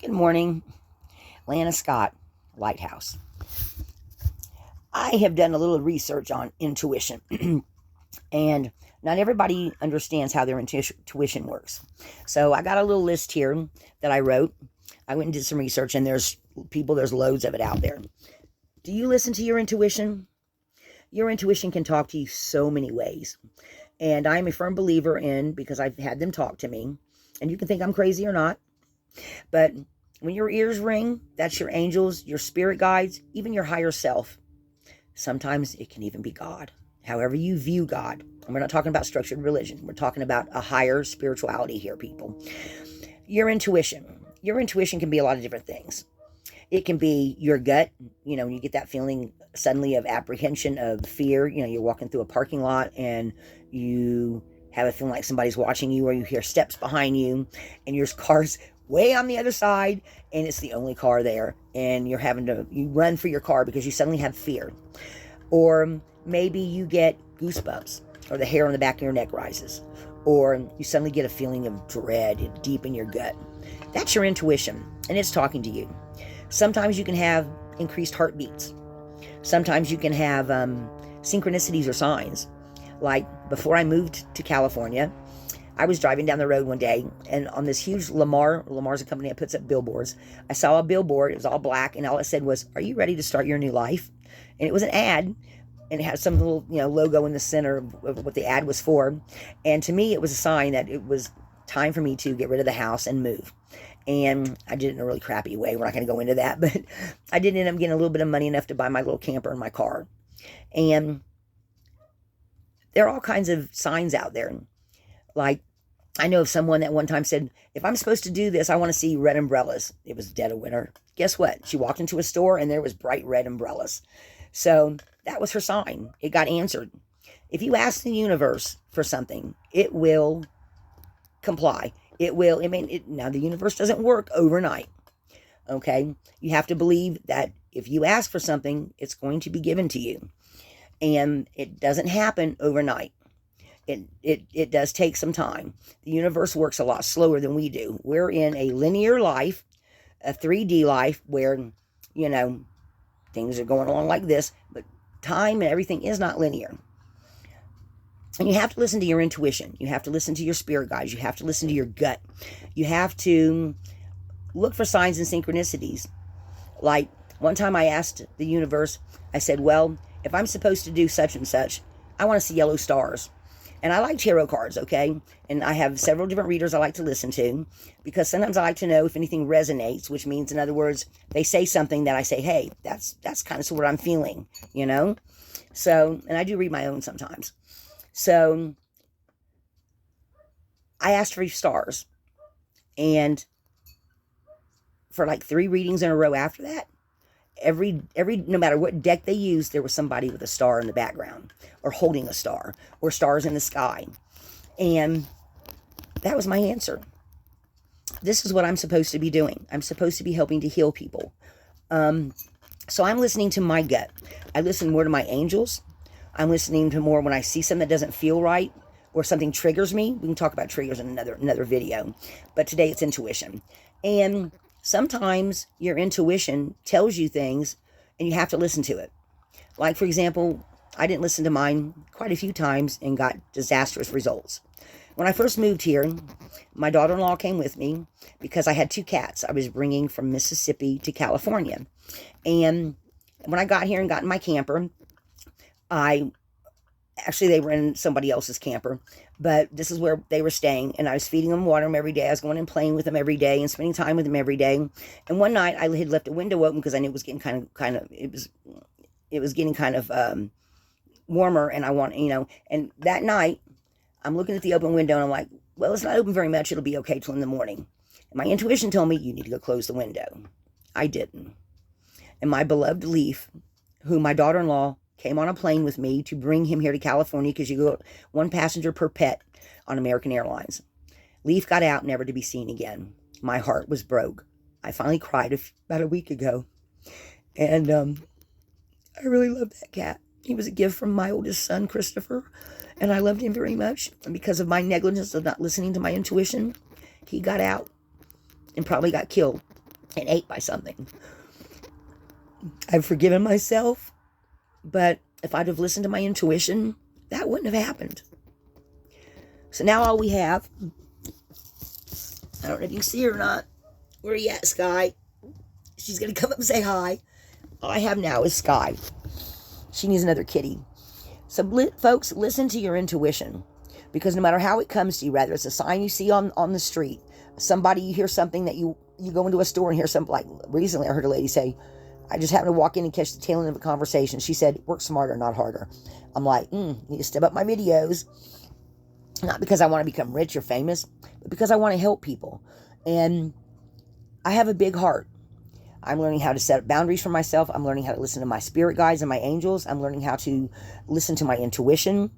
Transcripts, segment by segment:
Good morning, Lana Scott, Lighthouse. I have done a little research on intuition, and not everybody understands how their intuition works. So I got a little list here that I wrote. I went and did some research, and there's loads of it out there. Do you listen to your intuition? Your intuition can talk to you so many ways. And I'm a firm believer in, because I've had them talk to me, and you can think I'm crazy or not, but when your ears ring, that's your angels, your spirit guides, even your higher self. Sometimes it can even be God. However you view God. And we're not talking about structured religion. We're talking about a higher spirituality here, people. Your intuition. Your intuition can be a lot of different things. It can be your gut. You get that feeling suddenly of apprehension, of fear. You're walking through a parking lot and you have a feeling like somebody's watching you, or you hear steps behind you and your car's way on the other side and it's the only car there, and you run for your car because you suddenly have fear. Or maybe you get goosebumps, or the hair on the back of your neck rises, or you suddenly get a feeling of dread deep in your gut. That's your intuition, and it's talking to you. Sometimes you can have increased heartbeats. Sometimes you can have synchronicities or signs. Like before I moved to California, I was driving down the road one day, and on this huge Lamar's a company that puts up billboards. I saw a billboard. It was all black, and all it said was, "Are you ready to start your new life?" And it was an ad, and it had some little logo in the center of what the ad was for. And to me, it was a sign that it was time for me to get rid of the house and move. And I did it in a really crappy way. We're not going to go into that, but I did end up getting a little bit of money enough to buy my little camper and my car. And there are all kinds of signs out there. Like, I know of someone that one time said, if I'm supposed to do this, I want to see red umbrellas. It was dead of winter. Guess what? She walked into a store and there was bright red umbrellas. So that was her sign. It got answered. If you ask the universe for something, it will comply. It will. Now the universe doesn't work overnight. Okay? You have to believe that if you ask for something, it's going to be given to you. And it doesn't happen overnight. It does take some time. The universe works a lot slower than we do. We're in a linear life, a 3D life, where, things are going along like this, but time and everything is not linear. And you have to listen to your intuition. You have to listen to your spirit guides. You have to listen to your gut. You have to look for signs and synchronicities. Like one time I asked the universe, I said, well, if I'm supposed to do such and such, I want to see yellow stars. And I like tarot cards, okay? And I have several different readers I like to listen to, because sometimes I like to know if anything resonates, which means, in other words, they say something that I say, hey, that's kind of what I'm feeling, So, and I do read my own sometimes. So I asked for stars, and for like 3 readings in a row after that, every no matter what deck they used, there was somebody with a star in the background, or holding a star, or stars in the sky. And that was my answer. This is what I'm supposed to be doing. I'm supposed to be helping to heal people. So I'm listening to my gut. I listen more to my angels. I'm listening to more when I see something that doesn't feel right, or something triggers me. We can talk about triggers in another video, but today it's intuition. And sometimes your intuition tells you things and you have to listen to it. Like, for example, I didn't listen to mine quite a few times and got disastrous results. When I first moved here, my daughter-in-law came with me because I had 2 cats I was bringing from Mississippi to California. And when I got here and got in my camper, they were in somebody else's camper, but this is where they were staying, and I was feeding them, watering them every day. I was going and playing with them every day and spending time with them every day. And one night I had left a window open because I knew it was getting it was getting kind of warmer, and and that night I'm looking at the open window and I'm like, well, it's not open very much. It'll be okay till in the morning. And my intuition told me, you need to go close the window. I didn't. And my beloved Leaf, who my daughter-in-law came on a plane with me to bring him here to California, because you go 1 passenger per pet on American Airlines. Leaf got out, never to be seen again. My heart was broke. I finally cried about a week ago. And I really loved that cat. He was a gift from my oldest son, Christopher, and I loved him very much. And because of my negligence of not listening to my intuition, he got out and probably got killed and ate by something. I've forgiven myself, but if I'd have listened to my intuition, that wouldn't have happened. So now all we have, I don't know if you see her or not. Where are you at, Sky? She's going to come up and say hi. All I have now is Sky. She needs another kitty. So, folks, listen to your intuition. Because no matter how it comes to you, whether it's a sign you see on the street, somebody, you hear something that you go into a store and hear something, like recently I heard a lady say, I just happened to walk in and catch the tail end of a conversation. She said, work smarter, not harder. I'm like, need to step up my videos. Not because I want to become rich or famous, but because I want to help people. And I have a big heart. I'm learning how to set boundaries for myself. I'm learning how to listen to my spirit guides and my angels. I'm learning how to listen to my intuition.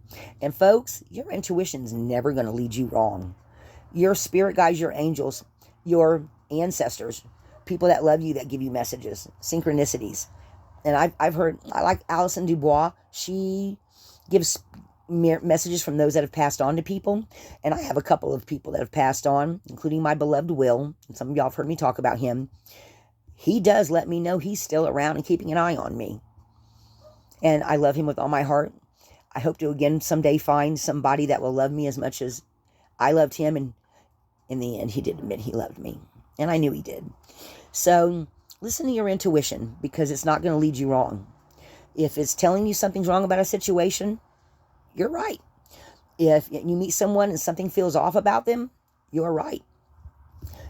And folks, your intuition's never going to lead you wrong. Your spirit guides, your angels, your ancestors, people that love you, that give you messages, synchronicities. And I've heard, I like Alison Dubois. She gives messages from those that have passed on to people. And I have a couple of people that have passed on, including my beloved Will. And some of y'all have heard me talk about him. He does let me know he's still around and keeping an eye on me. And I love him with all my heart. I hope to again someday find somebody that will love me as much as I loved him. And in the end, he did admit he loved me. And I knew he did. So listen to your intuition, because it's not going to lead you wrong. If it's telling you something's wrong about a situation, you're right. If you meet someone and something feels off about them, you're right.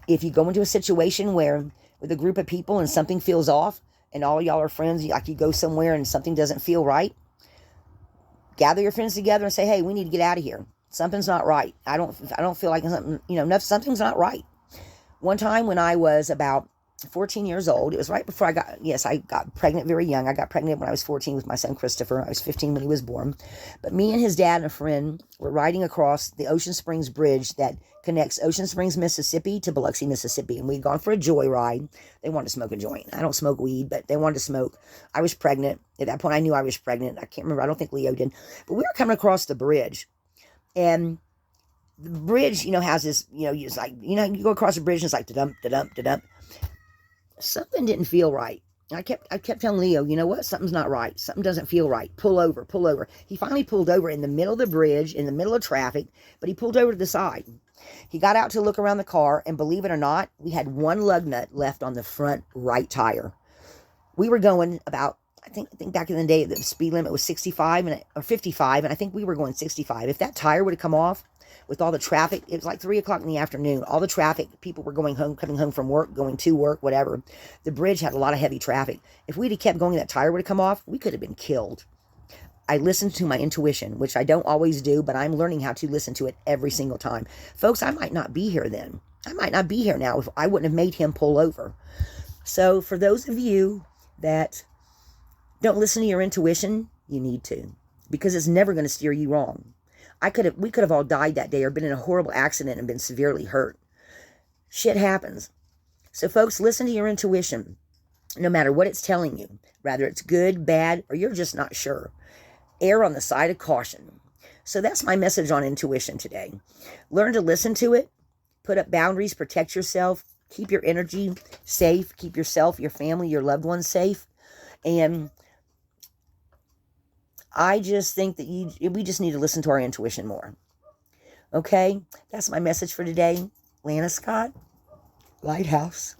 If you go into a situation where with a group of people and something feels off and all y'all are friends, like you go somewhere and something doesn't feel right, gather your friends together and say, hey, we need to get out of here. Something's not right. I don't feel like something, something's not right. One time when I was about 14 years old, it was right before I got pregnant very young. I got pregnant when I was 14 with my son Christopher. I was 15 when he was born. But me and his dad and a friend were riding across the Ocean Springs Bridge that connects Ocean Springs, Mississippi to Biloxi, Mississippi. And we'd gone for a joyride. They wanted to smoke a joint. I don't smoke weed, but they wanted to smoke. I was pregnant. At that point, I knew I was pregnant. I can't remember. I don't think Leo did. But we were coming across the bridge. And the bridge, has this, it's like, you go across the bridge and it's like da-dump, da-dump, da-dump. Something didn't feel right. I kept telling Leo, you know what? Something's not right. Something doesn't feel right. Pull over, pull over. He finally pulled over in the middle of the bridge, in the middle of traffic, but he pulled over to the side. He got out to look around the car, and believe it or not, we had one lug nut left on the front right tire. We were going about, I think back in the day, the speed limit was 65 or 55, and I think we were going 65. If that tire would have come off, with all the traffic, it was like 3 o'clock in the afternoon. All the traffic, people were going home, coming home from work, going to work, whatever. The bridge had a lot of heavy traffic. If we'd have kept going, that tire would have come off, we could have been killed. I listened to my intuition, which I don't always do, but I'm learning how to listen to it every single time. Folks, I might not be here then. I might not be here now if I wouldn't have made him pull over. So for those of you that don't listen to your intuition, you need to, because it's never going to steer you wrong. We could have all died that day or been in a horrible accident and been severely hurt. Shit happens. So folks, listen to your intuition, no matter what it's telling you, whether it's good, bad, or you're just not sure. Err on the side of caution. So that's my message on intuition today. Learn to listen to it, put up boundaries, protect yourself, keep your energy safe, keep yourself, your family, your loved ones safe. And I just think that we just need to listen to our intuition more. Okay? That's my message for today. Lana Scott, Lighthouse.